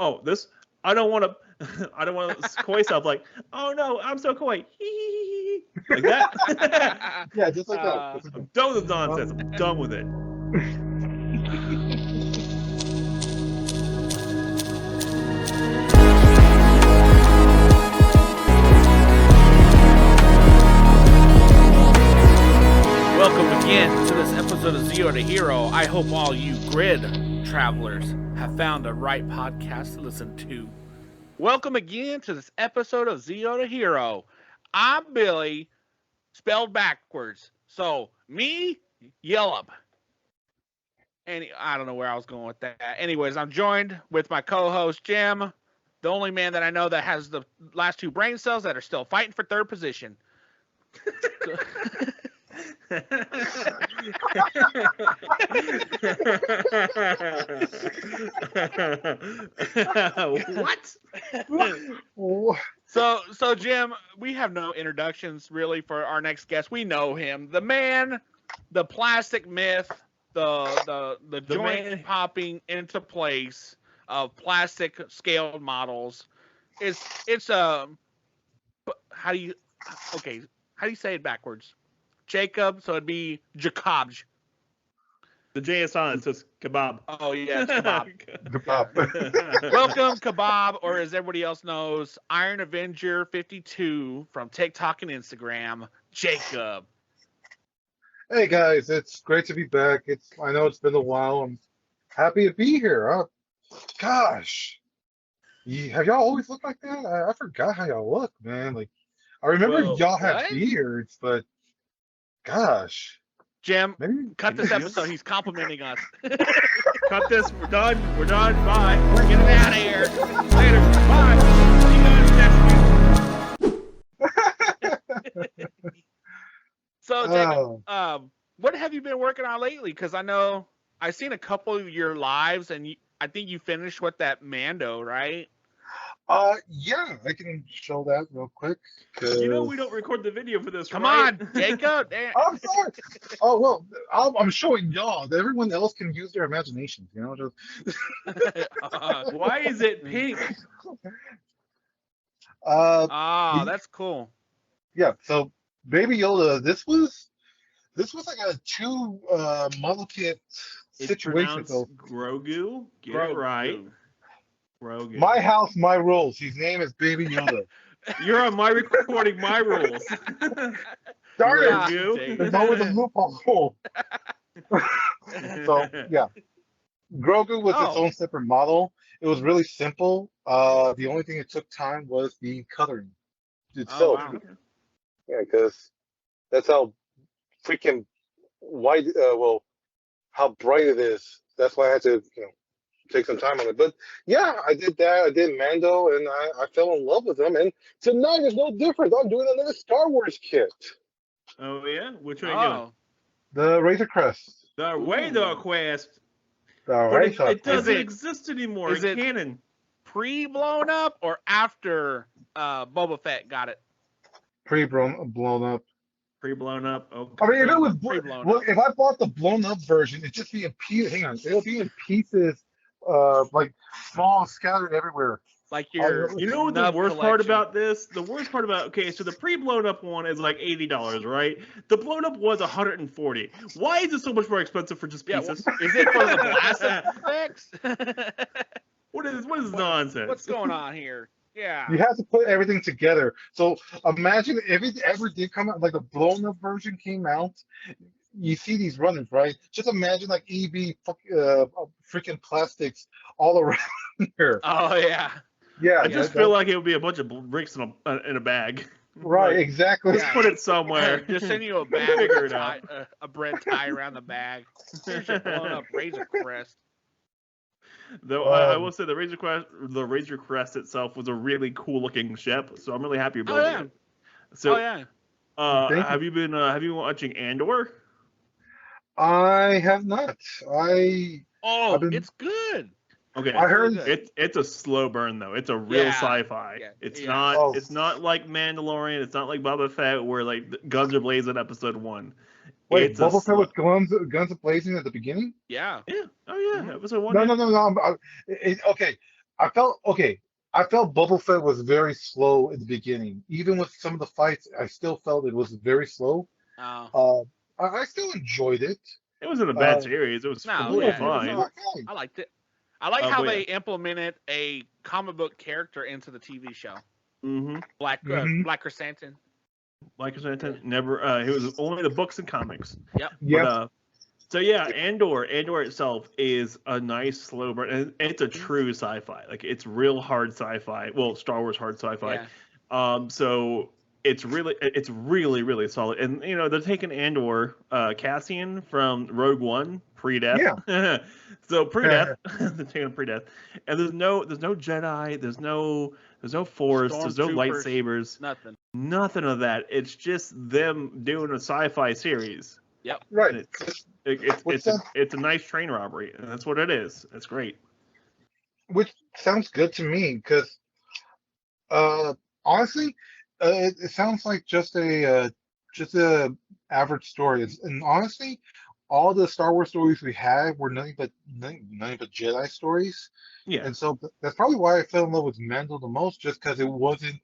oh, this I don't want to. I don't want to coy stuff like, oh no, I'm so coy, like that. Yeah, just like that. I'm done with the nonsense. I'm done with it. Welcome again to this episode of Zero to Hero. I hope all you grid travelers have found the right podcast to listen to. Welcome again to this episode of Zero to Hero. I'm Billy, spelled backwards. So, me, Yellum. And I don't know where I was going with that. Anyways, I'm joined with my co-host, Jim, the only man that I know that has the last two brain cells that are still fighting for third position. What? So Jim, we have no introductions really for our next guest. We know him, the man, the plastic myth, the joint man popping into place of plastic scaled models. It's how do you say it backwards? Jacob, so it'd be Jacob. The J is silent, so it's kebab. Oh yeah, it's kebab. Kebab. Welcome, kebab, or as everybody else knows, Iron Avenger 52 from TikTok and Instagram, Jacob. Hey guys, it's great to be back. I know it's been a while. I'm happy to be here. Gosh, have y'all always looked like that? I forgot how y'all look, man. Like I remember Whoa, y'all had what? beards, but gosh, Jim, maybe cut this episode. He's complimenting us. Cut this. We're done. We're done. Bye. We're getting out of here. Later. Bye. See you guys next week. So, Jacob, what have you been working on lately? Because I know I've seen a couple of your lives, and I think you finished with that Mando, right? Yeah, I can show that real quick. You know we don't record the video for this. Come right? on, Jacob. Damn. I'm sorry. Oh well, I'm showing y'all. Everyone else can use their imaginations, you know. Just Why is it pink? That's cool. Yeah. So, Baby Yoda. This was like a two model kit It's situation. pronounced So Grogu. Get it Grogu. right. Grogu. my house, my rules. His name is Baby Yoda. You're on my recording. My rules. Darn Yeah. it! Grogu. There's always a loophole. So yeah, Grogu was its Oh. own separate model. It was really simple. The only thing that took time was the coloring itself. wow. Yeah, because that's how freaking white, how bright it is. That's why I had to, take some time on it. But yeah, I did that. I did Mando, and I fell in love with him. And tonight is no different. I'm doing another Star Wars kit. Oh yeah, which one are you doing? Oh. The Razor Crest. The Radar Quest. The But Razor it Crest. doesn't exist anymore is in it- canon. Pre-blown up or after Boba Fett got it? Blown up. Pre-blown up. Okay. I mean, if it was Pre-blown well, up. if I bought the blown up version, it'd just be in pieces. Hang on, it'll be in pieces, like small, scattered everywhere. Like your You know what the nub worst part collection. about this? The worst part about so the pre-blown up one is like $80, right? The blown up was $140. Why is it so much more expensive for just Yeah, pieces? is it for the blast effects? What is nonsense? What's going on here? Yeah. You have to put everything together. So imagine if it ever did come out, like the blown up version came out. You see these runners, right? Just imagine like freaking plastics all around here. Oh yeah. Yeah, I just feel like it would be a bunch of bricks in a bag. right, Like, exactly. Just put it somewhere. Just send you a bag Figure with it out. a bread tie around the bag. Here's your blown up Razor Crest. Though I will say the Razor Crest itself was a really cool looking ship, so I'm really happy about yeah. it. So, yeah. Thank you. have you been watching Andor? I have not. Oh, I've been- it's good. Okay, I heard it's a slow burn though. It's a real Yeah. sci-fi. Yeah. It's Yeah. not Oh. it's not like Mandalorian. It's not like Boba Fett where like the guns are blazing episode 1. Wait, It's a Boba Fett slow- with guns blazing at the beginning? Yeah. Yeah. Oh yeah. Mhm. Episode 1. No, yeah. no, no, no. Okay, I felt okay. I felt Boba Fett was very slow in the beginning. Even with some of the fights, I still felt it was very slow. Oh, Uh, I still enjoyed it. It wasn't a bad Uh, series. It was no, completely yeah, it was fine. okay. I liked it. I like how But they yeah. implemented a comic book character into the TV show. Mm-hmm. Black Chrysanthemum. Like I said, never. It was only the books and comics. Yep. Yeah. But so yeah, Andor itself is a nice slow burn, and it's a true sci-fi. Like it's real hard sci-fi. Well, Star Wars hard sci-fi. Yeah. So it's really solid. And you know they're taking Andor, Cassian from Rogue One pre-death. Yeah. So pre-death, they're taking him pre-death, and there's no Jedi, there's no Force, there's no Stormtroopers, lightsabers, nothing. nothing of that. It's just them doing a sci-fi series. Yep. Right. And it's a nice train robbery, and that's what it is. It's great. Which sounds good to me because honestly, it sounds like just a average story. And honestly, all the Star Wars stories we had were nothing but Jedi stories. Yeah, And so that's probably why I fell in love with Mando the most, just because it wasn't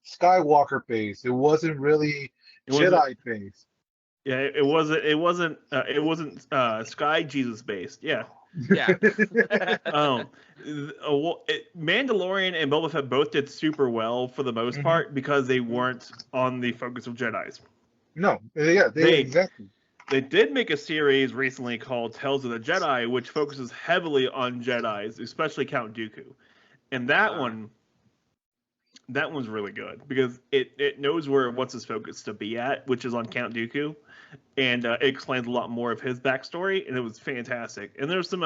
Skywalker based. It wasn't really it wasn't. Jedi based. Yeah, it wasn't. It wasn't Sky Jesus based. Yeah. Yeah. Mandalorian and Boba Fett both did super well for the most part because they weren't on the focus of Jedi's. No, yeah, exactly. They did make a series recently called Tales of the Jedi, which focuses heavily on Jedi's, especially Count Dooku, and that one's really good because it knows what's his focus to be at, which is on Count Dooku, and it explains a lot more of his backstory, and it was fantastic. And there's some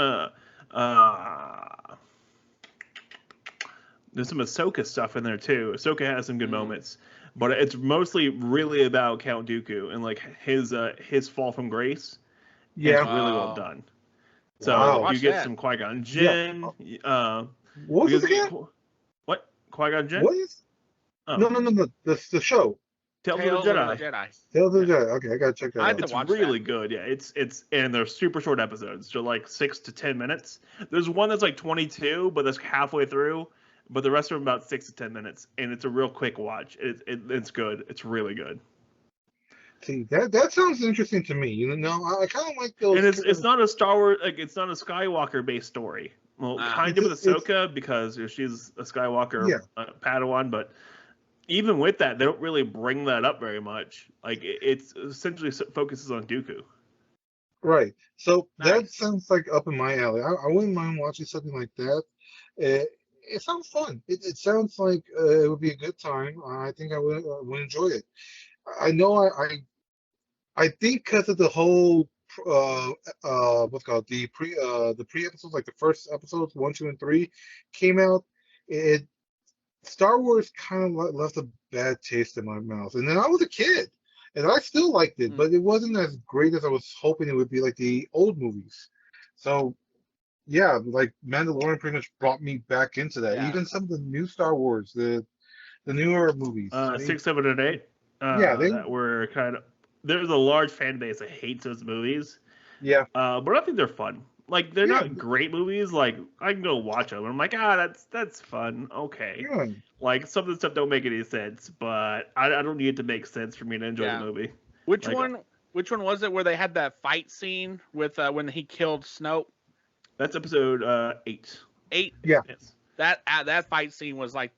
Ahsoka stuff in there too. Ahsoka has some good moments, but it's mostly really about Count Dooku and like his fall from grace. Yeah, it's really well done. So Wow. you get that. some Qui-Gon Jinn. What was it again? What? Qui-Gon Jinn? What is? Oh. No. The show. Tales of Tales the of Jedi. the Jedi. Tales of the Jedi. Okay, I gotta check that I out. have to It's watch really that. good. Yeah, it's and they're super short episodes. They're like 6 to 10 minutes. There's one that's like 22, but that's halfway through. But the rest of them about 6 to 10 minutes, and it's a real quick watch. It's good. It's really good. See, that sounds interesting to me. You know, I kind of like those. And it's not a Star Wars, like it's not a Skywalker based story. Well, kind of with Ahsoka because she's a Skywalker Padawan, but even with that, they don't really bring that up very much. Like it's essentially focuses on Dooku. Right. So Nice. that sounds like up in my alley. I wouldn't mind watching something like that. It sounds fun. It sounds like it would be a good time. I think I would enjoy it. I know I think because of the whole what's it called the pre episodes, like the first episodes 1, 2, and 3 came out. It Star Wars kind of left a bad taste in my mouth. And then I was a kid, and I still liked it, but it wasn't as great as I was hoping it would be, like the old movies. So yeah, like Mandalorian pretty much brought me back into that. Yeah. Even some of the new Star Wars, the newer movies. 6, 7, and 8. That were kind of. There's a large fan base that hates those movies. Yeah. But I think they're fun. Like they're not great movies. Like I can go watch them, and I'm like, that's fun. Okay. Yeah. Like some of the stuff don't make any sense, but I don't need it to make sense for me to enjoy the movie. Which one was it where they had that fight scene with when he killed Snoke? That's episode 8. 8. Yeah. Yes. That fight scene was like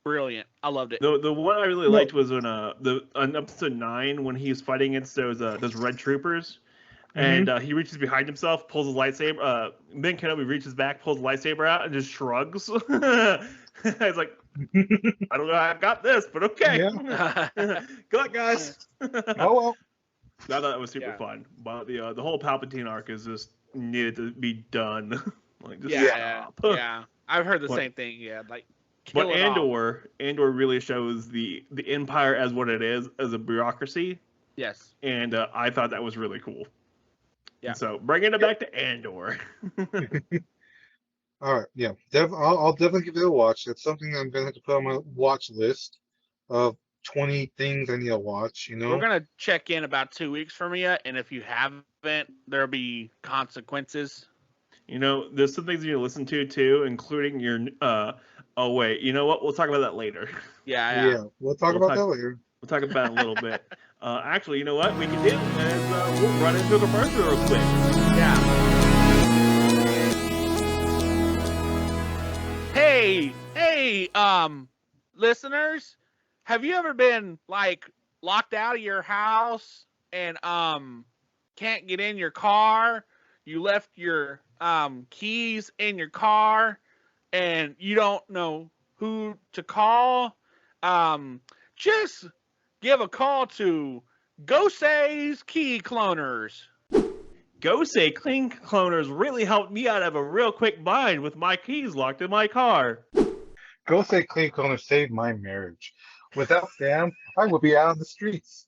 brilliant. I loved it. The one I really liked was when on episode 9 when he was fighting against those red troopers, and he reaches behind himself, pulls his lightsaber. Ben Kenobi reaches back, pulls the lightsaber out, and just shrugs. I was like, I don't know how I got this, but okay. Yeah. Good luck, guys. Oh well. I thought that was super fun, but the whole Palpatine arc is just needed to be done. Like just stop. Yeah. I've heard the same thing. Yeah, like. But Andor really shows the Empire as what it is, as a bureaucracy. Yes. And I thought that was really cool. Yeah. And so bringing it back to Andor. All right. Yeah. I'll definitely give it a watch. It's something I'm gonna have to put on my watch list of 20 things I need to watch. You know. We're gonna check in about 2 weeks from you, and if you haven't, there'll be consequences. You know, there's some things you need to listen to too, including your. Oh wait, you know what? We'll talk about that later. Yeah. We'll talk about that later. We'll talk about it in a little bit. Actually, you know what we can do is we'll run into a commercial real quick. Yeah. Hey, listeners, have you ever been like locked out of your house and can't get in your car? You left your keys in your car and you don't know who to call? Just give a call to Gosei's Key Cloners. Gosei Clean Cloners really helped me out of a real quick bind with my keys locked in my car. Gosei Clean Cleaner saved my marriage. Without them, I would be out on the streets.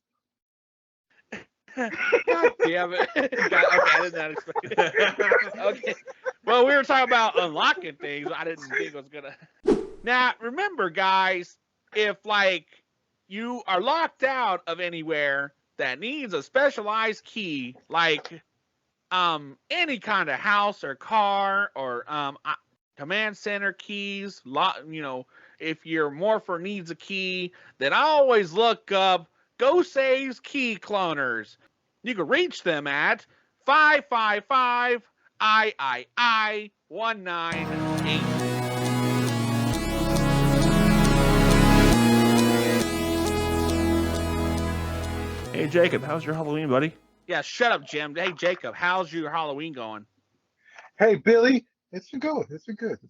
God damn it. Okay, I did not expect it. Okay. Well, we were talking about unlocking things. I didn't think it was going to. Now, remember, guys, if, like, you are locked out of anywhere that needs a specialized key, like any kind of house or car or command center keys, if your morpher needs a key, then I always look up Gosei's Key Cloners. You can reach them at 555 III 198. Hey Jacob, how's your Halloween, buddy? Yeah, shut up, Jim. Hey Jacob, how's your Halloween going? Hey Billy, it's been good. It's been good.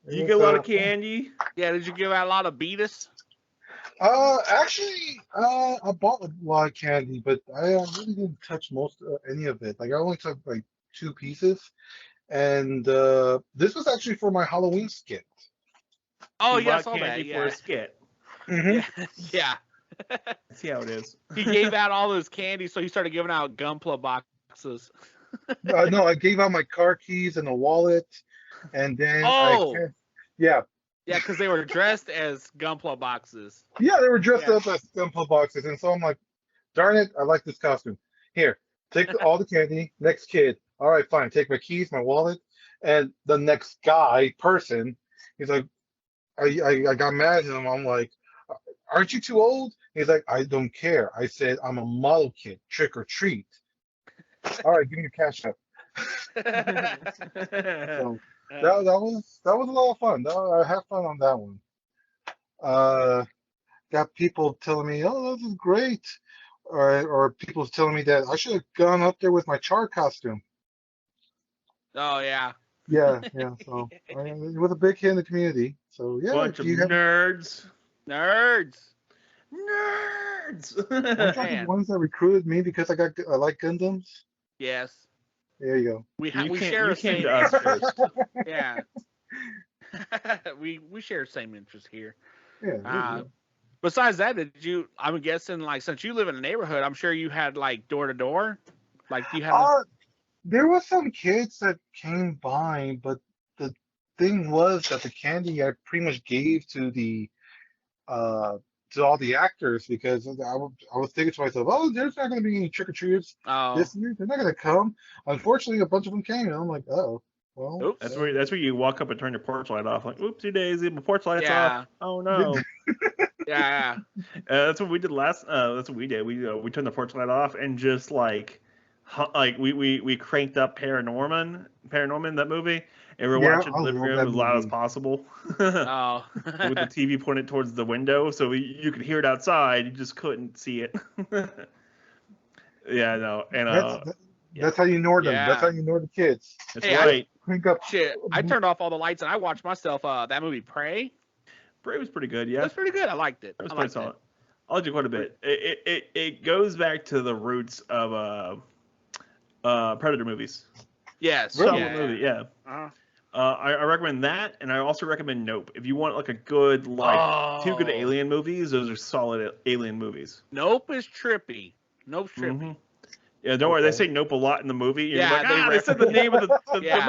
Did you get a lot of candy? Yeah, did you give out a lot of beatus? Actually, I bought a lot of candy, but I really didn't touch any of it. Like I only took like 2 pieces, and this was actually for my Halloween skit. Oh You yeah, I bought saw that. candy for Yeah. a skit. Mm-hmm. Yeah. See how it is. He gave out all those candy, so he started giving out Gunpla boxes. No, I gave out my car keys and a wallet, and then yeah, because they were dressed as Gunpla boxes. yeah, they were dressed up as simple boxes, and so I'm like, darn it, I like this costume. Here, take all the candy. Next kid, all right, fine. Take my keys, my wallet, and the next person, he's like, I got mad at him. I'm like, aren't you too old? He's like, I don't care. I said I'm a model kid. Trick or treat. All right, give me your cash up. So that was a lot of fun. I had fun on that one. Got people telling me, "Oh, this is great," or people telling me that I should have gone up there with my char costume. Oh yeah. Yeah. So it was a big hit in the community. So yeah, Bunch of nerds. Aren't you the ones that recruited me because I like Gundams? Yes. There you go. We You share came same to us interest. first. Yeah. we share the same interest here. Yeah. There you go. Besides that, I'm guessing, like, since you live in a neighborhood, I'm sure you had like door to door, like you had. There was some kids that came by, but the thing was that the candy I pretty much gave to all the actors because I was thinking to myself, oh, there's not going to be any trick or treaters this year. They're not going to come. Unfortunately, a bunch of them came, and I'm like, oh, well. Oops. That's where you walk up and turn your porch light off. Like, oopsie daisy, my porch light's off. Oh no. Yeah. That's what we did last. That's what we did. We turned the porch light off and just like we cranked up Paranorman, that movie, and we're watching the living room as loud as possible. Oh. With the TV pointed towards the window, so you could hear it outside. You just couldn't see it. Yeah, no, and that's how you ignore them. Yeah. That's how you ignore the kids. That's right. Crank up. Shit, I turned off all the lights and I watched myself that movie Prey. Prey was pretty good. Yeah, It was pretty good. I liked it. It was pretty solid. I liked it quite a bit. It goes back to the roots of Predator movies. Yes. Solid movie. Yeah. Uh-huh. I recommend that, and I also recommend Nope. If you want like a good two good alien movies, those are solid alien movies. Nope is trippy. Nope's trippy. Mm-hmm. Yeah, don't worry. They say Nope a lot in the movie. You're Yeah, like, they said the name of the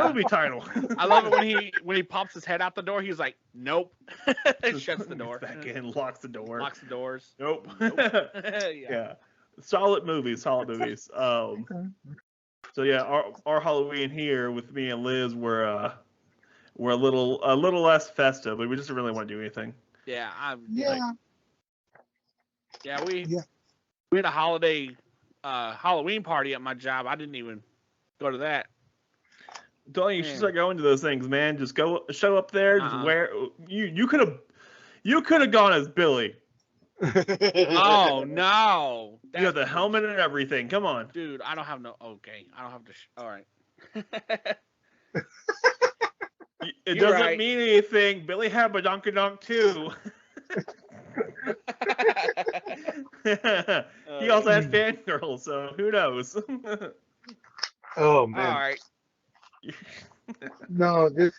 movie title. I love it when he pops his head out the door. He's like, nope. Shuts the door. Back in, locks the door. Locks the doors. Nope. Nope. Yeah. Solid movies. Okay. So yeah, our Halloween here with me and Liz were a little less festive, but we just didn't really want to do anything. Yeah, Yeah. we Yeah. had a holiday Halloween party at my job. I didn't even go to that. Don't you should start going to those things, man. Just show up there. Just wear. You could have gone as Billy. Oh no! You have the helmet and everything. Come on, dude. I don't have no. Okay, I don't have to. All right. It doesn't mean anything. Billy had Badonkadonk too. He also had fangirls, so who knows? Oh man! All right. No, this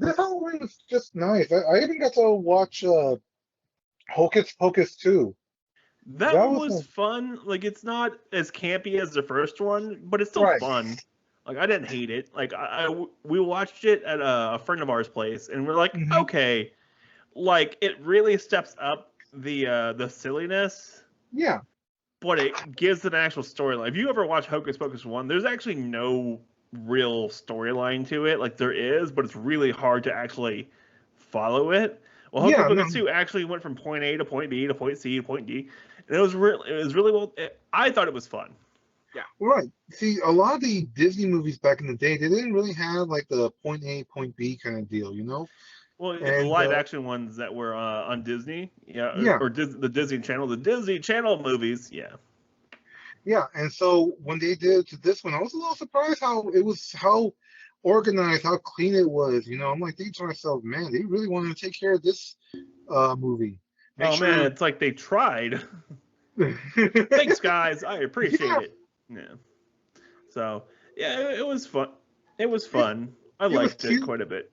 Halloween was just nice. I even got to watch Hocus Pocus 2. That was fun. Like, it's not as campy as the first one, but it's still fun. Like, I didn't hate it. Like, we watched it at a friend of ours' place, and we're like, okay, like it really steps up the silliness. Yeah. But it gives an actual storyline. If you ever watch Hocus Pocus 1, there's actually no real storyline to it. Like, there is, but it's really hard to actually follow it. Well, Hocus Pocus 2 actually went from point A to point B to point C to point D. And it was really well. I thought it was fun. Yeah. Right. See, a lot of the Disney movies back in the day, they didn't really have like the point A, point B kind of deal, you know? Well, the live action ones that were on Disney, or the Disney Channel movies, Yeah, and so when they did to this one, I was a little surprised how organized, how clean it was. You know, I'm like thinking to myself, man, they really wanted to take care of this movie. Man, it's like they tried. Thanks, guys. I appreciate it. Yeah. So it was fun. It was fun. I liked it quite a bit.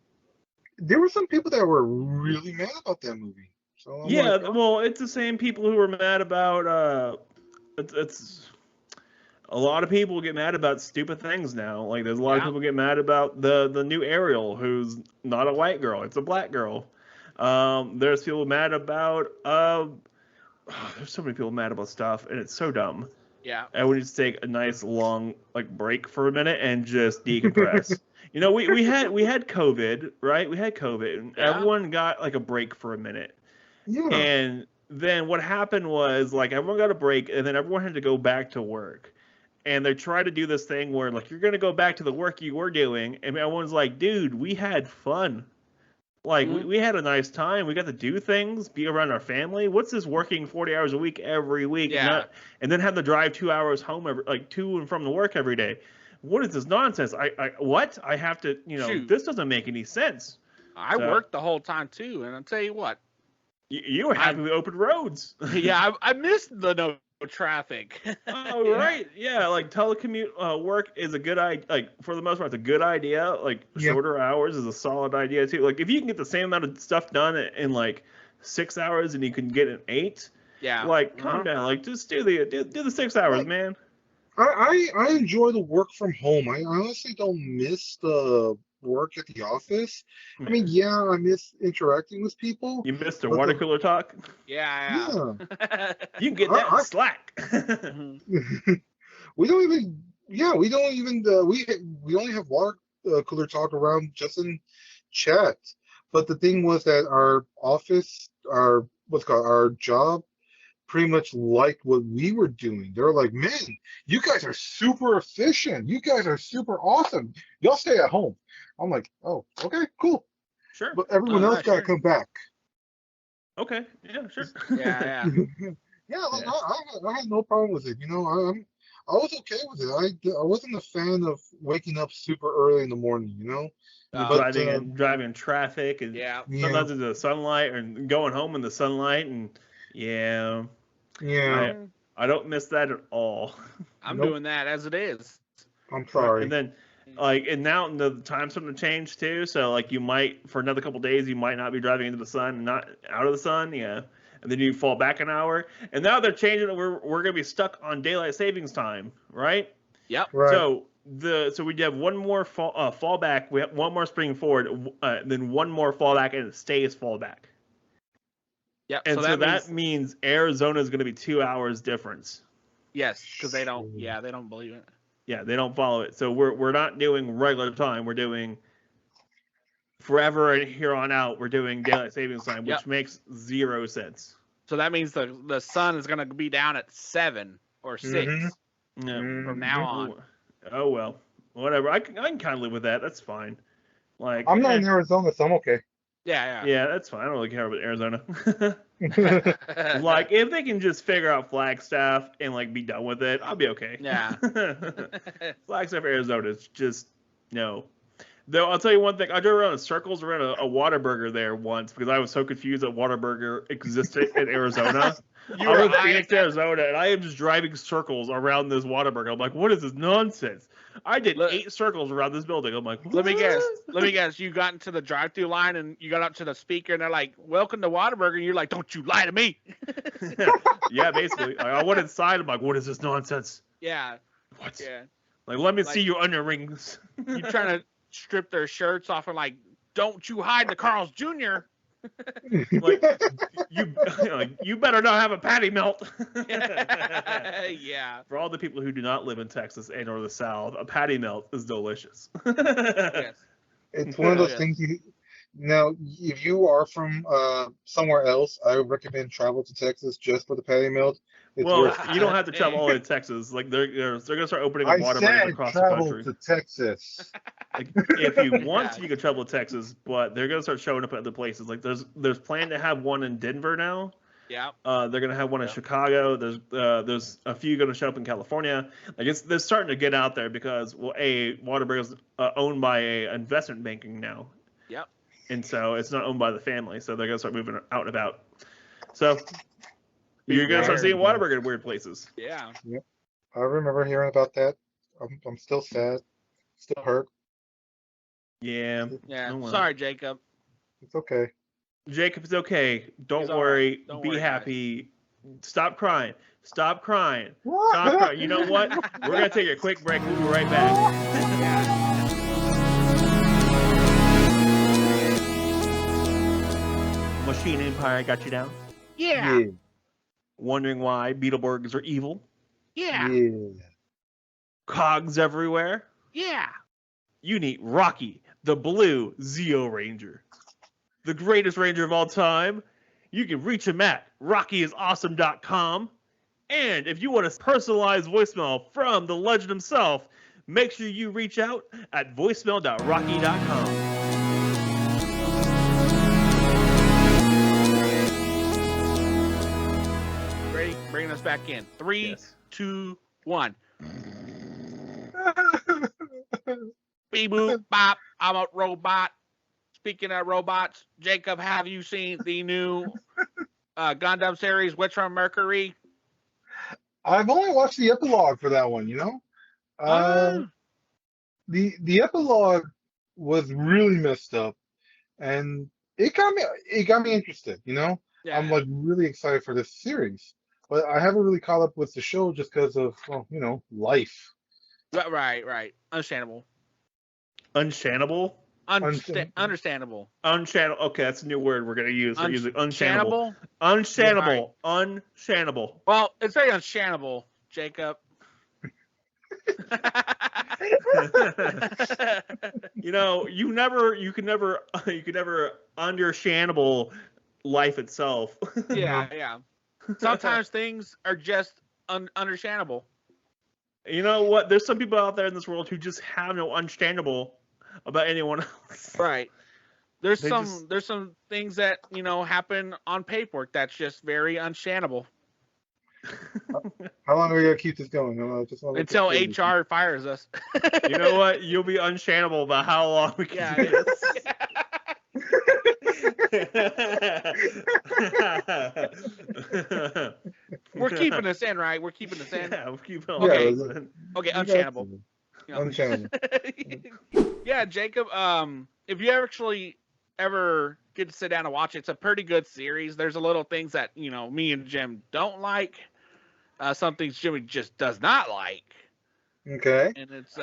There were some people that were really mad about that movie. So well, it's the same people who were mad about. It's a lot of people get mad about stupid things now. Like there's a lot of people get mad about the new Ariel, who's not a white girl; it's a black girl. There's people mad about. There's so many people mad about stuff, and it's so dumb. Yeah. And we just take a nice long break for a minute and just decompress. You know, we had COVID, right? We had COVID, and everyone got a break for a minute. Yeah. And then what happened was everyone got a break, and then everyone had to go back to work. And they tried to do this thing where you're gonna go back to the work you were doing, and everyone's like, dude, we had fun. We had a nice time. We got to do things, be around our family. What's this working 40 hours a week every week? Yeah. And then have to drive 2 hours home to and from the work every day. What is this nonsense? I have to, this doesn't make any sense. I worked the whole time too, and I'll tell you what. You were happy with open roads. Yeah, I missed the no traffic. Oh, right. Yeah, telecommute work is a good idea. For the most part, it's a good idea. Shorter hours is a solid idea too. If you can get the same amount of stuff done in 6 hours and you can get in 8. Yeah. Calm down. Just do the 6 hours, man. I enjoy the work from home. I honestly don't miss the work at the office. I mean, I miss interacting with people. You missed the water cooler talk? Yeah. You can get that on Slack. We only have water cooler talk around just in chat. But the thing was that our office, our job, pretty much liked what we were doing. They were like, man, you guys are super efficient. You guys are super awesome. Y'all stay at home. I'm like, oh, okay, cool. Sure. But everyone else got to come back. Okay. Yeah, sure. Yeah. I had no problem with it. I was okay with it. I wasn't a fan of waking up super early in the morning. Driving in traffic and sometimes in the sunlight and going home in the sunlight and I don't miss that at all. I'm doing that as it is. I'm sorry. And then and now the time's starting to change too. So you might for another couple days you might not be driving into the sun, not out of the sun. Yeah. And then you fall back an hour. And now they're changing it. We're gonna be stuck on daylight savings time, right? Yep. Right. So we have one more fallback. We have one more spring forward, then one more fallback, and it stays fallback. Yeah. And so that means Arizona is going to be 2 hours difference. Yes, because they don't believe it. Yeah, they don't follow it. So we're not doing regular time. We're doing forever and here on out. We're doing daylight savings time, which makes 0 sense. So that means the sun is going to be down at 7 or 6 from now on. Oh well, whatever. I can kind of live with that. That's fine. Like I'm not in Arizona, so I'm okay. Yeah, that's fine. I don't really care about Arizona. Like if they can just figure out Flagstaff and like be done with it, I'll be okay. Yeah. Flagstaff, Arizona is just no. Though I'll tell you one thing, I drove around in circles around a Whataburger there once because I was so confused that Whataburger existed in Arizona. I was in Phoenix, Arizona, and I am just driving circles around this Whataburger. I'm like, what is this nonsense? I did 8 circles around this building. I'm like, what? Let me guess. You got into the drive-through line and you got up to the speaker and they're like, "Welcome to Whataburger." And you're like, "Don't you lie to me." Yeah, basically. I went inside. I'm like, what is this nonsense? Yeah. What? Yeah. Like, let me see your onion rings. You trying to strip their shirts off and like, "Don't you hide the Carl's Jr." Like, you better not have a patty melt. Yeah. For all the people who do not live in Texas and or the South, a patty melt is delicious. Yes. It's one of those things now, if you are from somewhere else, I would recommend travel to Texas just for the patty melt. It's Well, you don't have to travel all the way to Texas. Like they're gonna start opening up Whataburgers across the country. To Texas. Like, if you want to, you can travel to Texas, but they're gonna start showing up at other places. Like there's planned to have one in Denver now. Yeah. They're gonna have one in Chicago. There's a few gonna show up in California. Like they're starting to get out there because Whataburger's owned by a investment banking now. Yep. And so it's not owned by the family, so they're gonna start moving out and about. So you're gonna start seeing Whataburger in weird places. Yeah. Yep. I remember hearing about that. I'm still sad, still hurt. Yeah. Yeah. Oh, well. Sorry, Jacob. It's okay. Jacob, it's okay. Don't He's all worry. right. Don't Be worry, happy. Stop crying. Stop crying. Stop crying. You know what? We're gonna take a quick break. We'll be right back. Machine Empire got you down? Yeah. Wondering why Beetleborgs are evil? Yeah. Cogs everywhere? Yeah. You need Rocky, the blue Zeo Ranger. The greatest ranger of all time. You can reach him at rockyisawesome.com. And if you want a personalized voicemail from the legend himself, make sure you reach out at voicemail.rocky.com. Ready? Bringing us back in. 3, 2, 1. Beep boop bop. I'm a robot. Speaking of robots, Jacob, have you seen the new Gundam series, Witch from Mercury? I've only watched the epilogue for that one, The epilogue was really messed up, and it got me interested, Yeah. I'm like really excited for this series, but I haven't really caught up with the show just because of life. Right. Understandable. Unshannable? Understandable. Unshannable. Okay, that's a new word we're going to use. We're using unshannable. Unshannable? Unshannable. Unshannable. Well, it's very unshannable, Jacob. You can never undershannable life itself. Yeah. Sometimes things are just understandable. You know what? There's some people out there in this world who just have no understandable about anyone else. Right. There's some things that, happen on paperwork that's just very unshannable. How long are we gonna keep this going? Until HR fires us. You know what? You'll be unshannable about how long we can do this. We're keeping this in, right? We're keeping this in. Yeah, we're keeping Okay. Okay, Unshannable. Unshannable. Yeah, Jacob. If you actually ever get to sit down and watch it, it's a pretty good series. There's a little things that me and Jim don't like. Some things Jimmy just does not like. Okay. And it's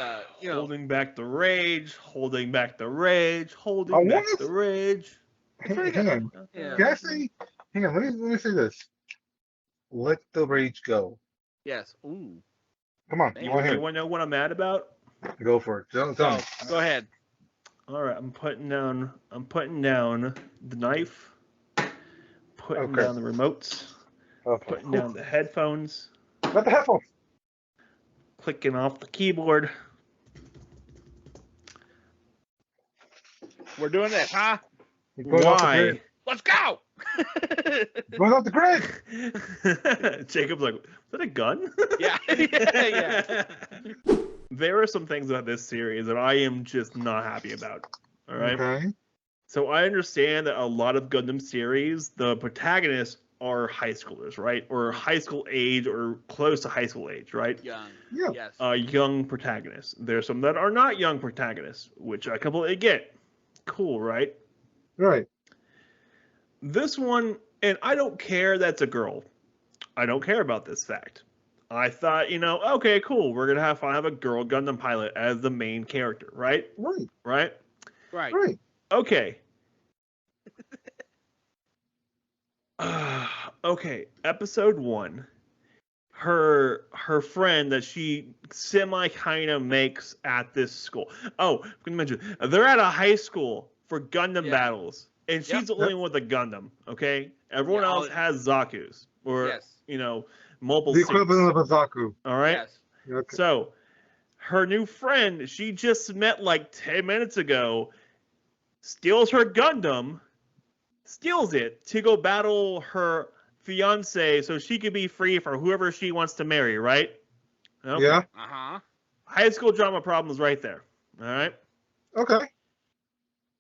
holding back the rage, holding back the rage, holding back the rage. Hang on. Yeah. Can I say? Hang on. Let me say this. Let the rage go. Yes. Ooh. Come on, you want to hear? Anyone know what I'm mad about? Go for it. Tell me. Go ahead. All right, I'm putting down the knife, putting down the remotes, putting down the headphones. Not the headphones. Clicking off the keyboard. We're doing this, huh? Why? Let's go. Going off the grid. Jacob's like, is that a gun? Yeah. Yeah. There are some things about this series that I am just not happy about. All right. Okay. So I understand that a lot of Gundam series, the protagonists are high schoolers, right? Or high school age or close to high school age, right? Young. Yeah. Yes. Young protagonists. There's some that are not young protagonists, which I completely get. Cool, right? Right. This one, and I don't care that's a girl. I don't care about this fact. I thought, okay, cool. We're gonna have a girl Gundam pilot as the main character, right? Right. Okay. Okay. Episode 1. Her friend that she semi kind of makes at this school. Oh, I'm gonna mention they're at a high school for Gundam battles, and she's the only one with a Gundam. Okay, everyone else has Zaku's or mobile. The equivalent of a Zaku. All right. Yes. Okay. So her new friend she just met like 10 minutes ago steals her Gundam, steals it to go battle her fiance so she could be free for whoever she wants to marry, right? Okay. Yeah. High school drama problems right there. All right. Okay.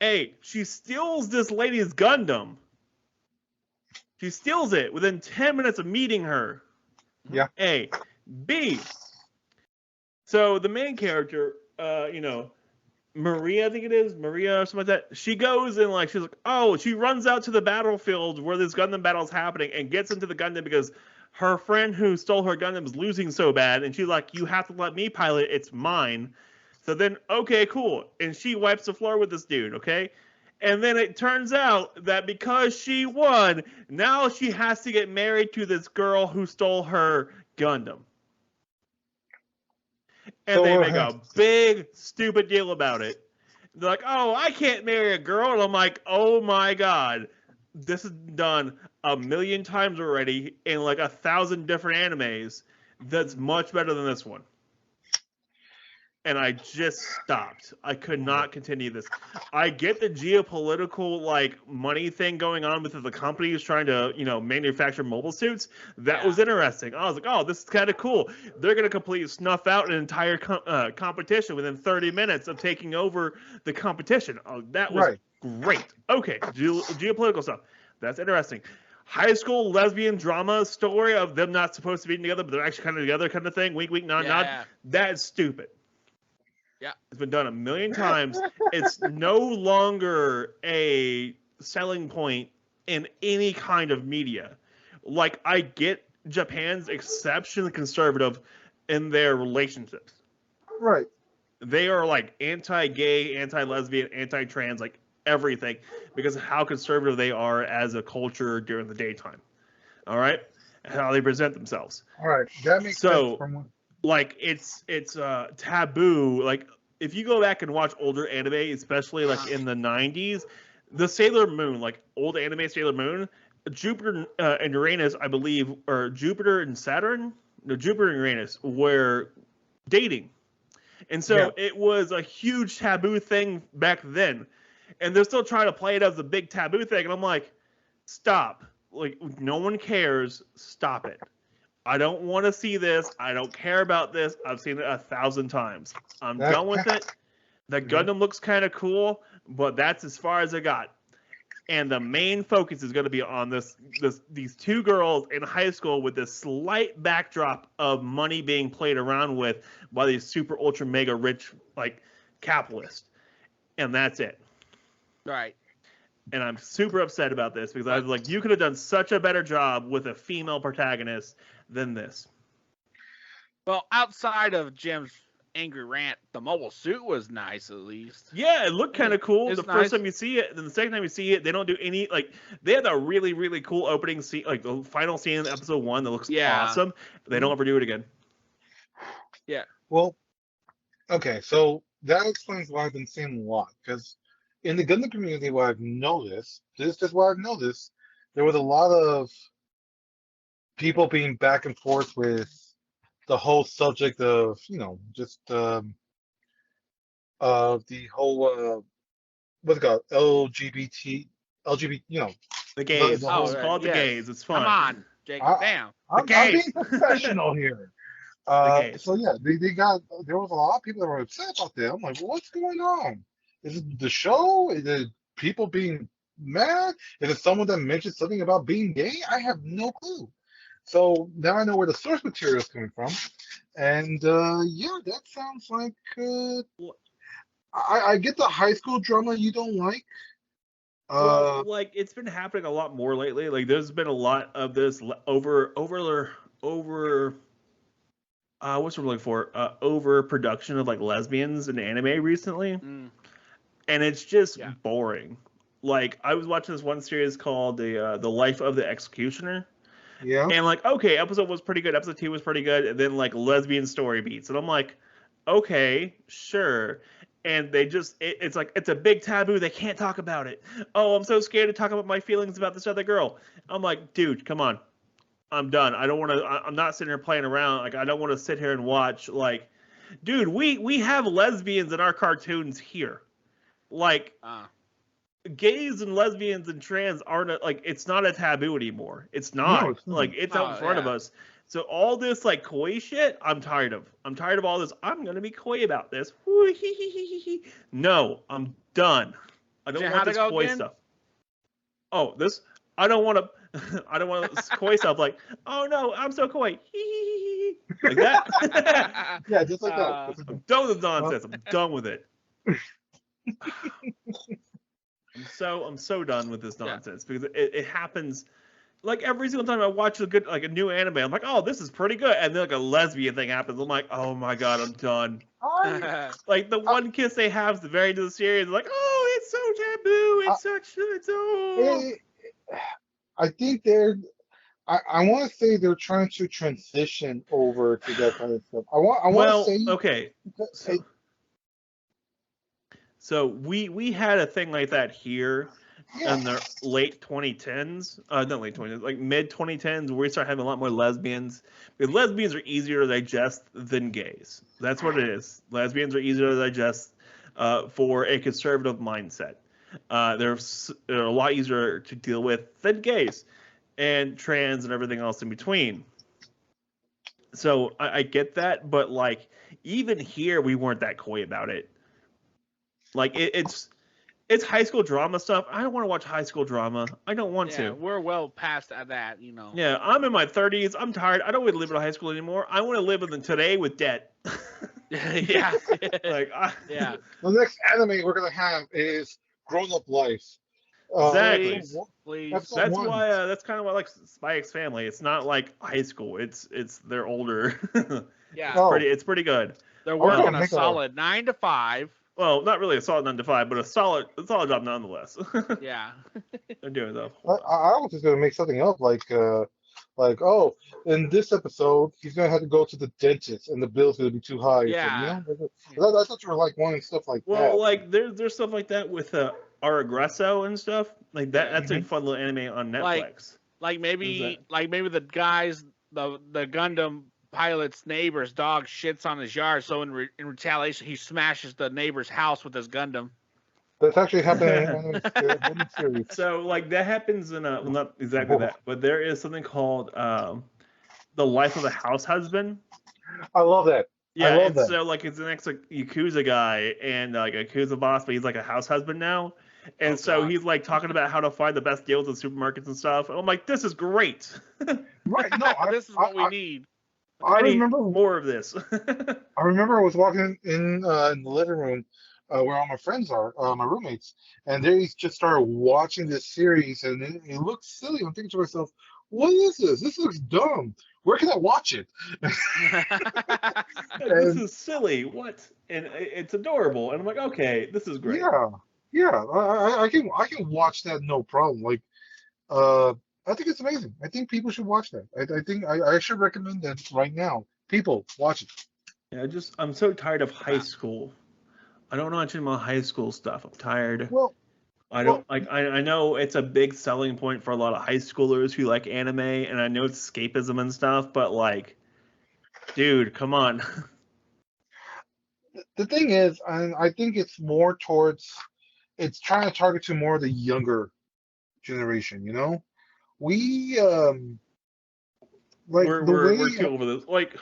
A, she steals this lady's Gundam. She steals it within 10 minutes of meeting her. Yeah. A. B. So the main character, Maria, I think it is, Maria or something like that. She goes and she's like, she runs out to the battlefield where this Gundam battle is happening and gets into the Gundam because her friend who stole her Gundam is losing so bad. And she's like, you have to let me pilot. It's mine. So then, okay, cool. And she wipes the floor with this dude, okay? And then it turns out that because she won, now she has to get married to this girl who stole her Gundam. And they make a big, stupid deal about it. They're like, oh, I can't marry a girl. And I'm like, oh my God. This is done 1,000,000 times already in 1,000 different animes. That's much better than this one. And I just stopped. I could not continue this. I get the geopolitical money thing going on with the companies trying to manufacture mobile suits. That was interesting. I was like, oh, this is kind of cool. They're going to completely snuff out an entire competition within 30 minutes of taking over the competition. Oh, that was great. Okay, geopolitical stuff. That's interesting. High school lesbian drama story of them not supposed to be together, but they're actually kind of together kind of thing. Wink, wink, nod, nod. That's stupid. Yeah. It's been done 1,000,000 times. It's no longer a selling point in any kind of media. I get Japan's exceptionally conservative in their relationships. Right. They are anti-gay, anti-lesbian, anti-trans, everything, because of how conservative they are as a culture during the daytime. All right? And how they present themselves. All right. That makes sense. It's taboo. If you go back and watch older anime, especially in the 90s, the Sailor Moon, old anime Sailor Moon, Jupiter and Uranus, I believe, or Jupiter and Saturn, no, Jupiter and Uranus were dating. And so it was a huge taboo thing back then. And they're still trying to play it as a big taboo thing. And I'm like, stop. No one cares. Stop it. I don't want to see this. I don't care about this. I've seen it 1,000 times. I'm done with it. The Gundam looks kind of cool, but that's as far as I got. And the main focus is going to be on these two girls in high school with this slight backdrop of money being played around with by these super ultra mega rich capitalists. And that's it. Right. And I'm super upset about this because I was like, you could have done such a better job with a female protagonist than this. Well, outside of Jim's angry rant, the mobile suit was nice at least. Yeah, it looked kind of cool. The nice. First time you see it, then the second time you see it, they don't do any they had a really, really cool opening scene, the final scene in episode 1 that looks awesome. But they don't ever do it again. Yeah. Well, okay, so that explains why I've been seeing a lot. Because in the Gundam community, what I've noticed, this is what I've noticed, there was a lot of people being back and forth with the whole subject of, just the whole what's it called, LGBT, The gays. the Oh, Just whole. call it the yes. gays. It's Come fun. on, Jacob. I, Damn. The I'm being gays. professional here. The gays. So yeah, there was a lot of people that were upset about that. I'm like, well, what's going on? Is it the show? Is it people being mad? Is it someone that mentioned something about being gay? I have no clue. So now I know where the source material is coming from, and yeah, that sounds like I get the high school drama you don't like. Well, like it's been happening a lot more lately. Like there's been a lot of this over what's we're looking for? Overproduction of like lesbians in anime recently, and it's just boring. Like I was watching this one series called the Life of the Executioner, Yeah. and like okay, episode was pretty good, episode 2 was pretty good, and then like lesbian story beats, and I'm like, okay, sure. And they just it's like it's a big taboo, they can't talk about it. Oh, I'm so scared to talk about my feelings about this other girl. I'm like, dude, come on, I'm done. I don't want to. I'm not sitting here playing around. Like I don't want to sit here and watch. Like, dude, we have lesbians in our cartoons here. Like, gays and lesbians and trans aren't like it's not a taboo anymore. It's not. No, it's not. Like it's out in front of us. So all this like koi shit, I'm tired of. I'm tired of all this. I'm gonna be koi about this. No, I'm done. I don't want this koi stuff. Oh, this I don't want to. I don't want to koi stuff like. Oh no, I'm so koi. Like that. Yeah, just like that. I'm done with the nonsense. I'm done with it. I'm so done with this nonsense because it happens like every single time I watch a new anime. I'm like, oh, this is pretty good, and then like a lesbian thing happens. I'm like, oh my god, I'm done. Like the one kiss they have at the very end of the series, like, oh, it's so taboo. It's so. I think I want to say they're trying to transition over to that kind of stuff. I want to say okay. So we had a thing like that here in the late 2010s, not late 2010s, like mid 2010s, where we start having a lot more lesbians. Because lesbians are easier to digest than gays. That's what it is. Lesbians are easier to digest for a conservative mindset. They're a lot easier to deal with than gays and trans and everything else in between. So I get that, but like even here, we weren't that coy about it. Like it's high school drama stuff. I don't want to watch high school drama. I don't want to. We're well past that, Yeah, I'm in my 30s. I'm tired. I don't want to live in high school anymore. I want to live in today with debt. Yeah. The next anime we're gonna have is Grown Up Life. Exactly. Please. That's why. That's kind of why I like Spy X Family. It's not like high school. It's they're older. Yeah. It's pretty good. They're working a solid 9 to 5. Well, not really a solid 9 to 5, but a solid job nonetheless. Yeah. They're doing stuff. I was just gonna make something up like oh, in this episode he's gonna have to go to the dentist and the bill's gonna be too high. Yeah. So, I thought you were like wanting stuff like that. Well, like there's stuff like that with Our Aggresso and stuff like that. That's a fun little anime on Netflix. Like maybe the guys the Gundam pilot's neighbor's dog shits on his yard, so in retaliation he smashes the neighbor's house with his Gundam. That's actually happening in the series. So like that happens in well, not exactly that, but there is something called The Life of a House Husband. I love that. Yeah, and so like it's an Yakuza guy and like a Yakuza boss, but he's like a house husband now. And he's like talking about how to find the best deals in supermarkets and stuff. And I'm like, this is great. Right. No, this is what we need. I remember more of this. I remember I was walking in the living room where all my friends are, my roommates, and they just started watching this series, and it looked silly. I'm thinking to myself, what is this? This looks dumb. Where can I watch it? This is silly. What? And it's adorable. And I'm like, okay, this is great. Yeah. I can watch that no problem. Like, I think it's amazing. I think people should watch that. I think I should recommend that right now. People, watch it. Yeah, I'm so tired of high school. I don't know much about high school stuff. I'm tired. Well, I don't like. I know it's a big selling point for a lot of high schoolers who like anime, and I know it's escapism and stuff. But like, dude, come on. the thing is, I think it's more towards it's trying to target to more of the younger generation. You know, we like the way We're too over this. Like,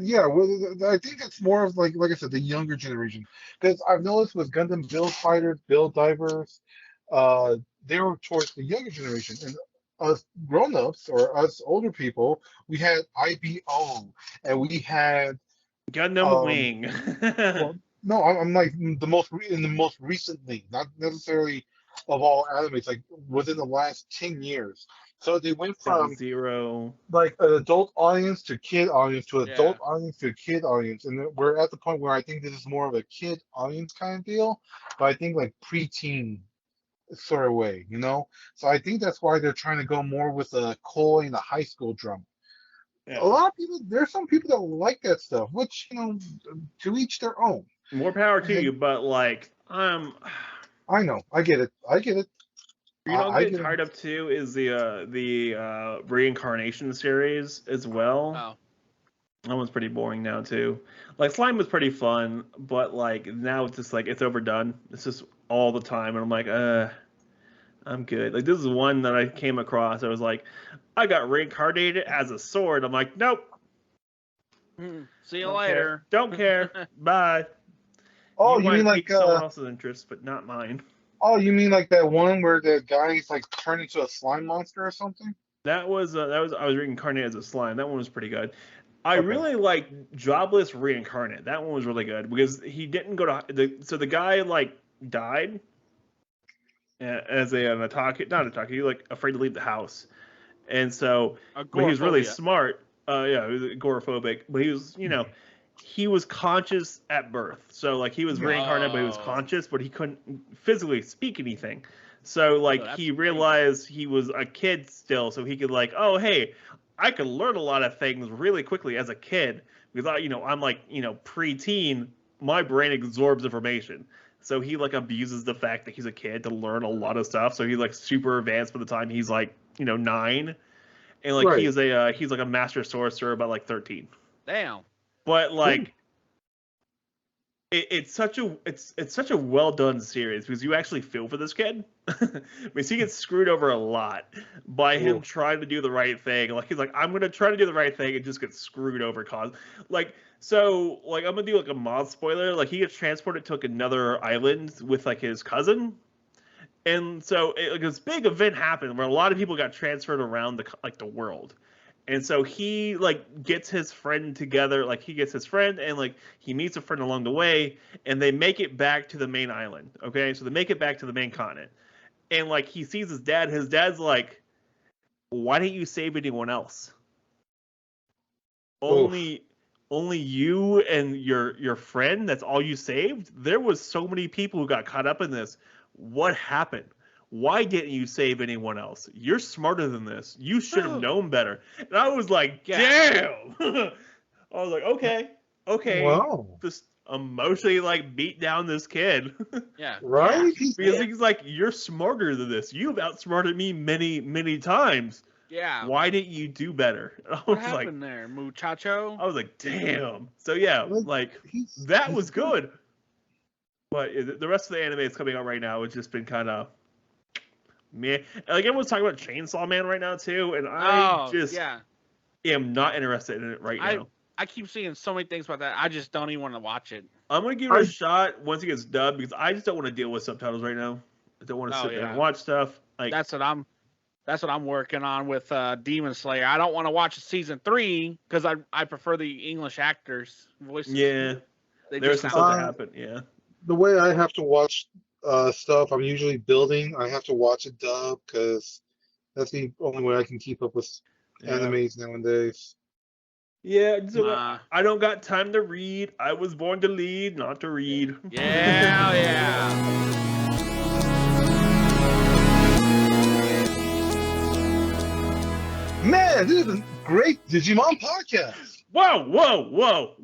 yeah. Well, I think it's more of like I said, the younger generation. Because I've noticed with Gundam Build Fighters, Build Divers, uh, they were towards the younger generation, and us grown-ups or us older people, we had IBO, and we had Gundam um. Wing. Well, no, I'm like in the most recently, not necessarily of all animes, like within the last 10 years. So they went from Zero. like an adult audience to kid audience to adult Yeah. audience to kid audience, and we're at the point where I think this is more of a kid audience kind of deal, but I think like preteen sort of way, you know. So I think that's why they're trying to go more with the Koi and the high school drama. Yeah. A lot of people, there's some people that like that stuff, which to each their own. More power to And you, but like, I know, I get it, you know, I I'm getting get it. tired of too is the reincarnation series as well. Oh. That one's pretty boring now too. Like Slime was pretty fun, but like now it's just like it's overdone. It's just all the time, and I'm like, I'm good. Like this is one that I came across. I was like, I got reincarnated as a sword. I'm like, nope. See you Don't later. care. Don't care. Bye. Oh, you might mean like pique someone else's interest, but not mine. oh, you mean like that one where the guy's like turned into a slime monster or something? That was I was reincarnated as a slime. That one was pretty good. I Okay. really like Jobless Reincarnate. That one was really good because he didn't go to the guy like died as an Ataki, not Ataki, he like afraid to leave the house, and so but he was really Agoraphobia. smart. Yeah, he was agoraphobic, but he was he was conscious at birth. So like he was reincarnated, but he was Oh. conscious, but he couldn't physically speak anything. So like that's he crazy. realized he was a kid still, so he could like, oh hey, I could learn a lot of things really quickly as a kid because I'm like preteen. My brain absorbs information, so he like abuses the fact that he's a kid to learn a lot of stuff. So he's like super advanced by the time he's like 9, and like Right. he's like a master sorcerer by like 13. Damn. But like, it's such a well done series because you actually feel for this kid. Because he gets screwed over a lot by him trying to do the right thing. Like he's like, I'm gonna try to do the right thing and just get screwed over. I'm gonna do like a mod spoiler. Like he gets transported to like another island with like his cousin. And so this big event happened where a lot of people got transferred around the world. And so he like gets his friend together, like he gets his friend and like he meets a friend along the way and they make it back to the main island. Okay. So they make it back to the main continent. And like he sees his dad. His dad's like, why didn't you save anyone else? Only you and your friend, that's all you saved? There was so many people who got caught up in this. What happened? Why didn't you save anyone else? You're smarter than this. You should have known better. And I was like, damn. I was like, okay. Wow. Just emotionally like beat down this kid. Yeah. Right? Because he's like, you're smarter than this. You've outsmarted me many, many times. Yeah. Why didn't you do better? And I What was happened there, muchacho? I was like, damn. So yeah, like that was good. But the rest of the anime that's coming out right now has just been kind of meh. Like everyone's talking about Chainsaw Man right now too, and I am not interested in it right now. I keep seeing so many things about that. I just don't even want to watch it. I'm gonna give it a shot once it gets dubbed because I just don't want to deal with subtitles right now. I don't want to sit there and watch stuff. Like that's what I'm working on with Demon Slayer. I don't want to watch season 3 because I prefer the English actors' voices. Yeah, there's some stuff that happened. Yeah. The way I have to watch stuff, I'm usually building. I have to watch it dub because that's the only way I can keep up with animes nowadays. Yeah, so I don't got time to read. I was born to lead, not to read. Yeah. Man, this is a great Digimon podcast. Whoa. What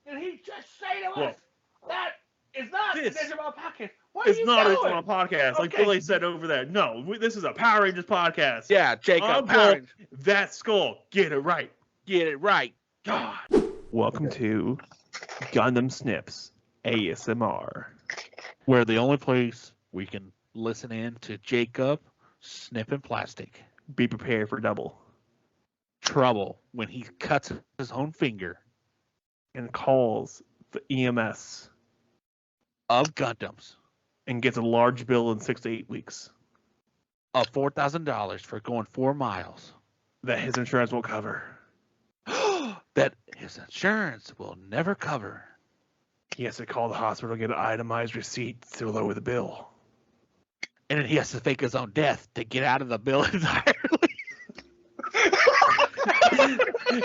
did he just say to us? That is not a Digimon podcast. What are you not doing? a Digimon podcast, like Billy said over there. No, this is a Power Rangers podcast. Yeah, Jacob. Power Rangers. That skull. Get it right. Get it right. God. Welcome to Gundam Snips ASMR. We're the only place we can listen in to Jacob snipping plastic. Be prepared for double trouble when he cuts his own finger and calls the EMS of Gundams and gets a large bill in 6 to 8 weeks of $4,000 for going 4 miles that his insurance won't cover. That his insurance will never cover. He has to call the hospital to get an itemized receipt to lower the bill. And then he has to fake his own death to get out of the bill entirely.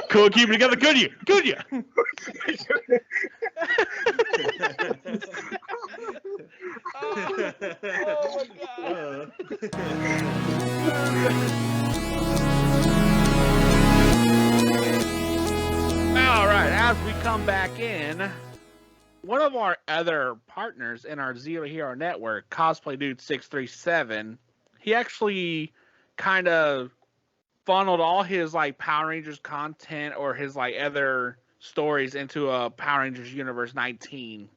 Cool, keep it together, could you? Oh my God. All right, as we come back in, one of our other partners in our Zero Hero network, Cosplay Dude 637, he actually kind of funneled all his like Power Rangers content or his like other stories into a Power Rangers Universe 19.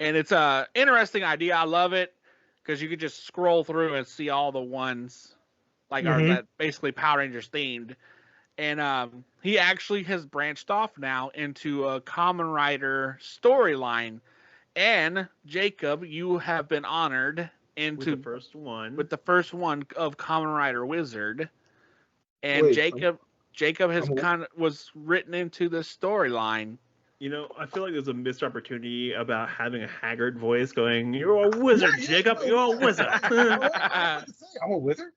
And it's a interesting idea. I love it because you could just scroll through and see all the ones like are that basically Power Rangers themed. And he actually has branched off now into a Kamen Rider storyline. And Jacob, you have been honored into with the first one of Kamen Rider Wizard. And Jacob has was written into the storyline. You know, I feel like there's a missed opportunity about having a haggard voice going, "You're a wizard, Jacob. You're a wizard." I'm a wizard?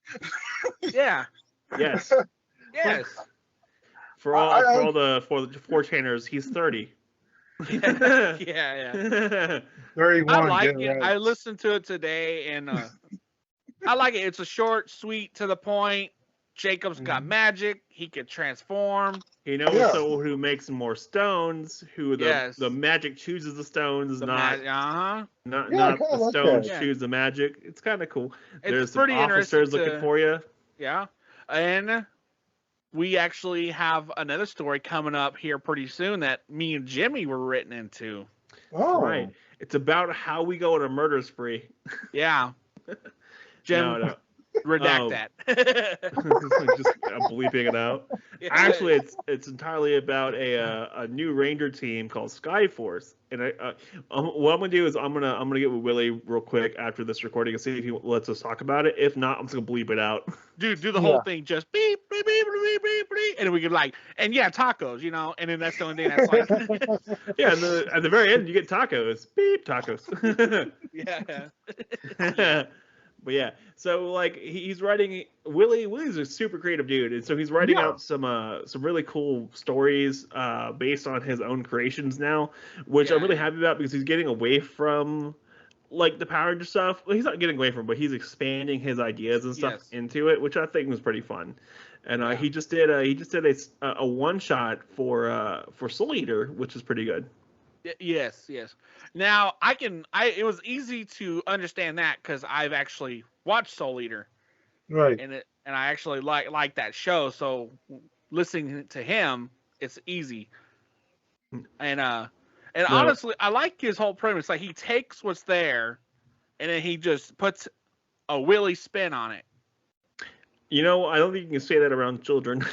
Yeah. Yes. Yes. For the 4chaners, he's 30. Yeah. 31. I like it. Right. I listened to it today, and I like it. It's a short, sweet, to the point. Jacob's got magic. He can transform. He knows who makes more stones. Who the magic chooses the stones, not the stones choose the magic. It's kind of cool. There's pretty some officers looking for you. Yeah, and we actually have another story coming up here pretty soon that me and Jimmy were written into. Oh, right. It's about how we go on a murder spree. Yeah. Jim, no. Redact that. Just bleeping it out. Yeah. Actually, it's entirely about a new Ranger team called Skyforce. And what I'm gonna do is I'm gonna get with Willie real quick after this recording and see if he lets us talk about it. If not, I'm just gonna bleep it out. Dude, do the whole thing, just beep, beep, beep, beep, beep, beep, and then we could tacos, and then that's the only thing that's like. Yeah, and at the very end you get tacos. Beep, tacos. Yeah. But yeah, so like he's writing. Willie's a super creative dude, and so he's writing out some really cool stories based on his own creations now, which I'm really happy about because he's getting away from like the Power Ranger stuff. Well, he's not getting away from, but he's expanding his ideas and stuff into it, which I think was pretty fun. And he just did a one shot for Soul Eater, which is pretty good. Yes. Now it was easy to understand that because I've actually watched Soul Eater, right? And I actually like that show. So listening to him, it's easy. And honestly, I like his whole premise. Like he takes what's there, and then he just puts a Willie spin on it. You know, I don't think you can say that around children.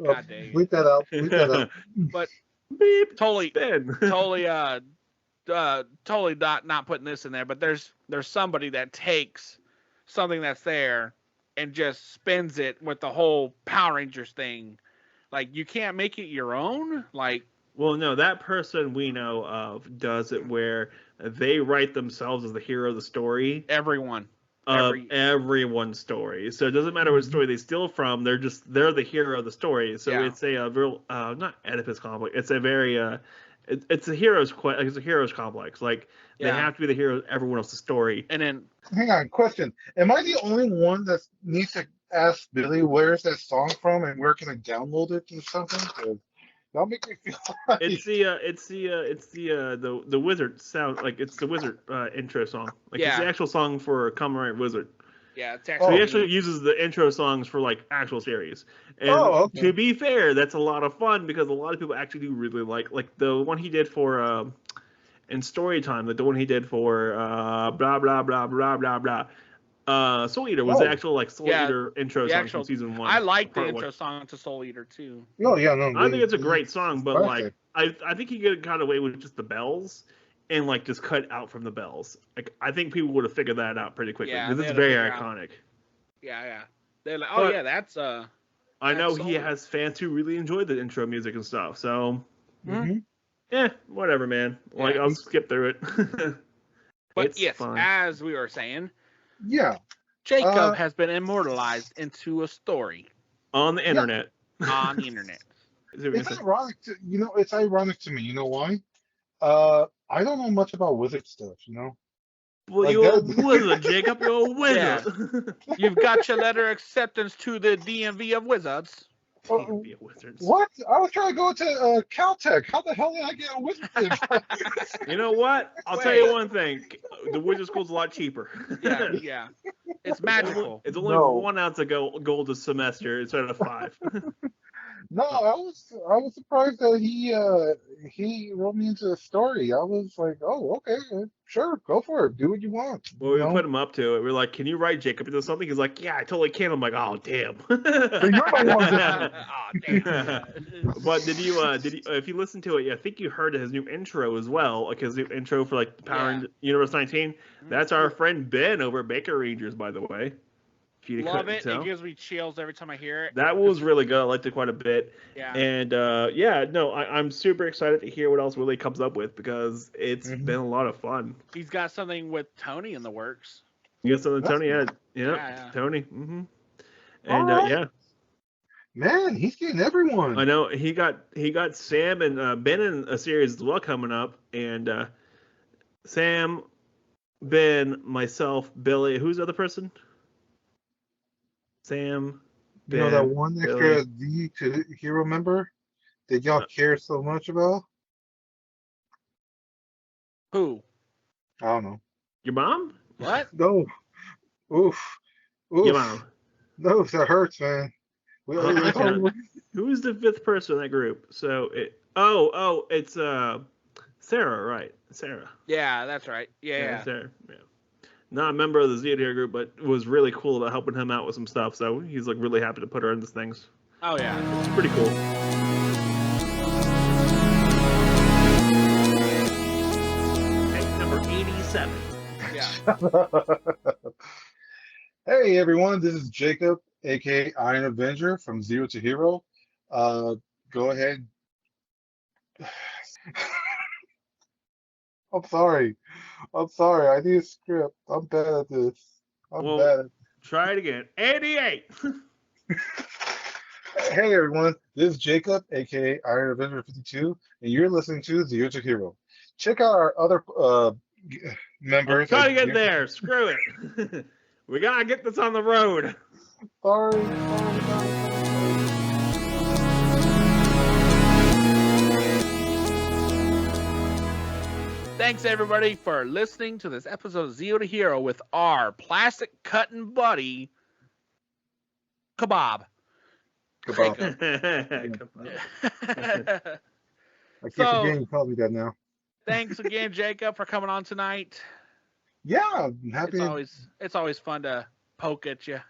God dang. Bleep that out. But beep, totally not putting this in there. But there's somebody that takes something that's there and just spins it with the whole Power Rangers thing. Like you can't make it your own. Like, well, no, that person we know of does it where they write themselves as the hero of the story. Everyone's story. So it doesn't matter what story they steal from. They're the hero of the story. So it's a real not Oedipus complex. It's a very it's a hero's complex. Like they have to be the hero of everyone else's story. And then hang on, question: am I the only one that needs to ask Billy where's that song from and where can I download it or something? 'Cause that'll make me feel like It's the wizard sound, like it's the wizard intro song. Like it's the Yeah. actual song for Kamen Rider Wizard. Yeah, it's So actually. he actually uses the intro songs for like actual series. And okay. to be fair, that's a lot of fun because a lot of people actually do really like the one he did for in story time, like the one he did for blah blah blah blah blah blah. Soul Eater was the actual like Soul Eater intro song from season 1. I like the part intro 1. song to Soul Eater too. No, yeah, no. I think it's a great song, but classic. like I think he got away with just the bells and like just cut out from the bells. Like I think people would have figured that out pretty quickly Yeah, because they it's had to very figure out. iconic. Yeah. They're like, oh But- yeah, that's I know That's he solid. has fans who really enjoy the intro music and stuff. So Mhm. whatever, man. Like Yeah. I'll skip through it. But It's yes, fun. as we were saying, Yeah. Jacob has been immortalized into a story On the internet. on the internet. Is it what It's you said? ironic it's ironic to me. You know why? I don't know much about wizard stuff, Well, like you're a that- wizard, Jacob. You're a wizard. You've got your letter acceptance to the DMV of Wizards. You can be a wizard. What? I was trying to go to Caltech. How the hell did I get a wizard? You know what? I'll tell you one thing. The wizard school's a lot cheaper. Yeah. It's magical. It's only No. 1 ounce of gold a semester instead of 5. No, I was surprised that he wrote me into the story. I was like, oh, okay, sure, go for it, do what you want. Well, we put him up to it. We're like, "Can you write Jacob into something?" He's like, "Yeah, I totally can." I'm like, "Oh, damn." you're the one that- Oh, damn. But did you if you listen to it, I think you heard his new intro as well, like his new intro for like Power Universe 19. That's our friend Ben over at Baker Rangers, by the way. If you Love couldn't it. tell. It gives me chills every time I hear it. That was really good. I liked it quite a bit. Yeah. And I'm super excited to hear what else Willie comes up with because it's Mhm. been a lot of fun. He's got something with Tony in the works. You got something, That's Tony? nice. Yeah. Tony. Mm-hmm. All And right. Man, he's getting everyone. I know he got Sam and Ben in a series as well coming up, and Sam, Ben, myself, Billy. Who's the other person? Sam. You know Ben, that one Billy. extra Z to hero member that y'all care so much about? Who? I don't know. Your mom? What? No. Oof. Your mom. No, that hurts, man. I cannot- Who is the 5th person in that group? So it's Sarah, right? Sarah. Yeah, that's right. Yeah. Sarah. Yeah. Not a member of the Zeotohero group, but was really cool about helping him out with some stuff. So he's like really happy to put her into things. Oh yeah. It's pretty cool. Hey, number 87. Yeah. Hey everyone, this is Jacob, aka Iron Avenger from Zero to Hero. Go ahead. I'm sorry. I need a script. I'm bad at this. I'm bad at Try it again. 88. Hey everyone, this is Jacob, aka Iron Avenger 52, and you're listening to Zero to Hero. Check out our other members. Try to get there. Screw it. We gotta get this on the road. Sorry. Thanks everybody for listening to this episode of Zero to Hero with our plastic cutting buddy, Kebab. Kebab. Come on. I keep So- forgetting you called me that now. Thanks again, Jacob, for coming on tonight. Yeah, I'm happy. It's always fun to poke at you.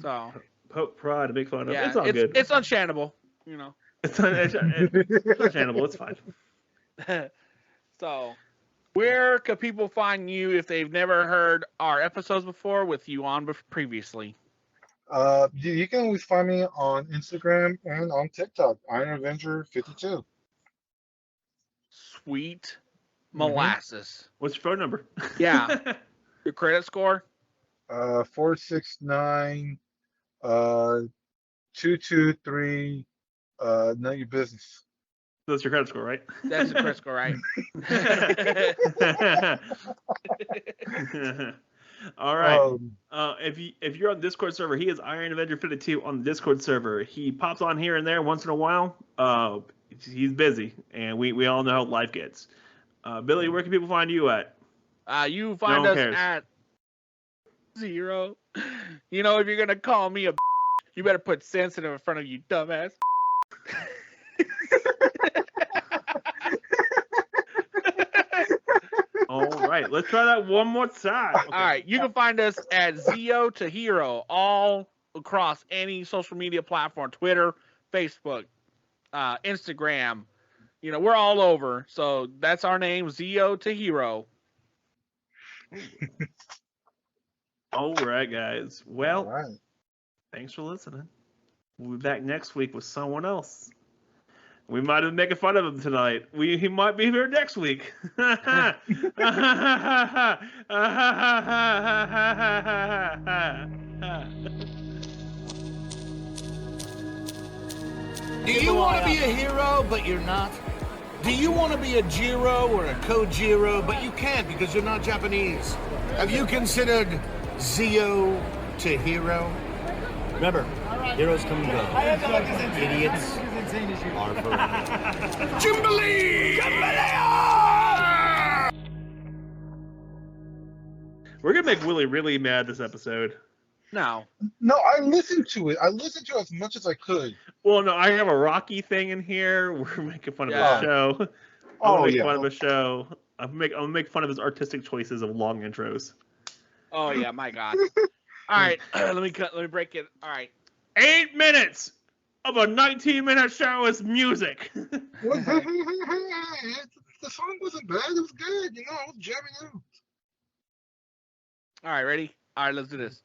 So Poke, prod, make fun of. yeah, It's all good. it's unchannable, you know. It's understandable. It's fine. So, where could people find you if they've never heard our episodes before with you on previously? You can always find me on Instagram and on TikTok, Iron Avenger 52. Sweet molasses. What's your phone number? Yeah. Your credit score? 469 223 know your business. That's your credit score, right? That's your credit score, right? All right. if you're on the Discord server, he is Iron Avenger 52 on the Discord server. He pops on here and there once in a while. He's busy, and we all know how life gets. Billy, where can people find you at? You find us at 0. You know, if you're gonna call me a, you better put sensitive in front of you, dumbass. All right, let's try that one more time. Okay. All right, you can find us at zeotohero all across any social media platform: Twitter, Facebook, Instagram. You know, we're all over. So that's our name, zeotohero. All right, guys. Well, Right. thanks for listening. We'll be back next week with someone else. We might have been making fun of him tonight. He might be here next week. Do you want to be a hero, but you're not? Do you want to be a Jiro or a Kojiro, but you can't because you're not Japanese? Have you considered Zeo to Hero? Remember, heroes come and go. Idiots are forever. Jubilee! We're gonna make Willie really mad this episode. No. No, I listened to it. I listened to it as much as I could. Well, no, I have a Rocky thing in here. We're making fun of Yeah. his show. Oh, I'm making yeah. fun of his show. I'm gonna make fun of his artistic choices of long intros. Oh yeah, my God. All right, let me break it. All right. 8 minutes of a 19-minute show is music. The song wasn't bad. It was good. You know, I was jamming out. All right, ready? All right, let's do this.